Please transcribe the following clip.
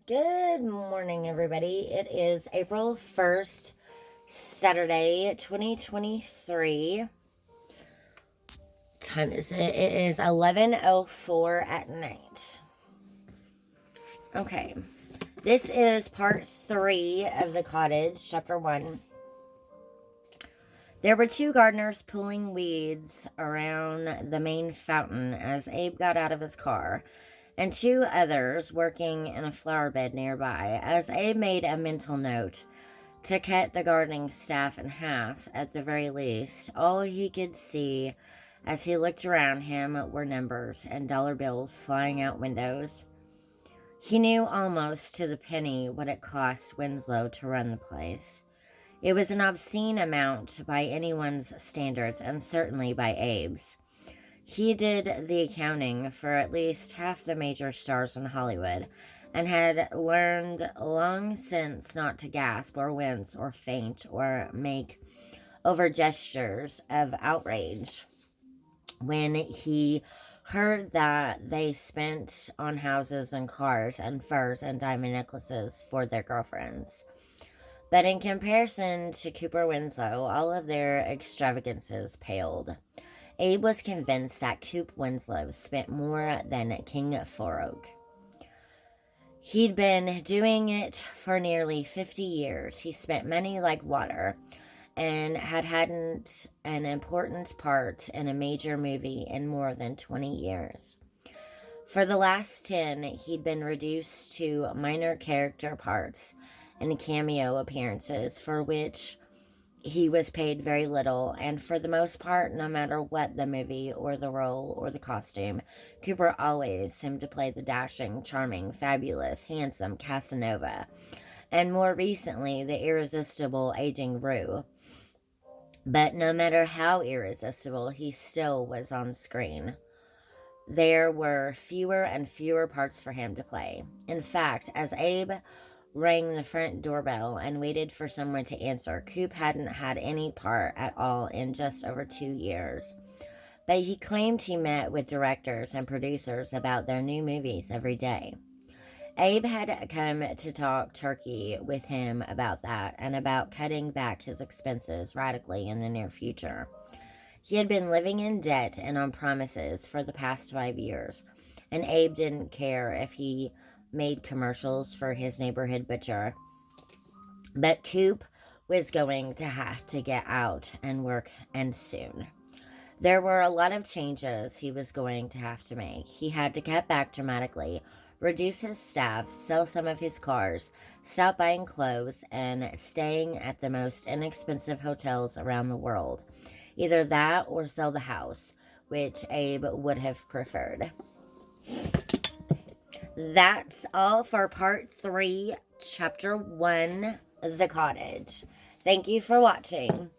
Good morning, everybody. It is April 1st, Saturday, 2023. Time is it? It is 11:04 at night. Okay. This is part 3 of the Cottage, chapter 1. There were 2 gardeners pulling weeds around the main fountain as Abe got out of his car, and 2 others working in a flower bed nearby, as Abe made a mental note to cut the gardening staff in half at the very least. All he could see as he looked around him were numbers and dollar bills flying out windows. He knew almost to the penny what it cost Winslow to run the place. It was an obscene amount by anyone's standards, and certainly by Abe's. He did the accounting for at least half the major stars in Hollywood, and had learned long since not to gasp or wince or faint or make over gestures of outrage when he heard that they spent on houses and cars and furs and diamond necklaces for their girlfriends. But in comparison to Cooper Winslow, all of their extravagances paled. Abe was convinced that Coop Winslow spent more than King Foroke. He'd been doing it for nearly 50 years. He spent money like water and hadn't an important part in a major movie in more than 20 years. For the last 10, he'd been reduced to minor character parts and cameo appearances for which he was paid very little, and for the most part, no matter what the movie or the role or the costume, Cooper always seemed to play the dashing, charming, fabulous, handsome Casanova, and more recently, the irresistible aging Rue. But no matter how irresistible, he still was on screen. There were fewer and fewer parts for him to play. In fact, as Abe rang the front doorbell and waited for someone to answer, Coop hadn't had any part at all in just over 2 years. But he claimed he met with directors and producers about their new movies every day. Abe had come to talk turkey with him about that and about cutting back his expenses radically in the near future. He had been living in debt and on promises for the past 5 years, and Abe didn't care if he made commercials for his neighborhood butcher. But Coop was going to have to get out and work, and soon. There were a lot of changes he was going to have to make. He had to cut back dramatically, reduce his staff, sell some of his cars, stop buying clothes, and staying at the most inexpensive hotels around the world. Either that or sell the house, which Abe would have preferred. That's all for part 3, chapter 1, The Cottage. Thank you for watching.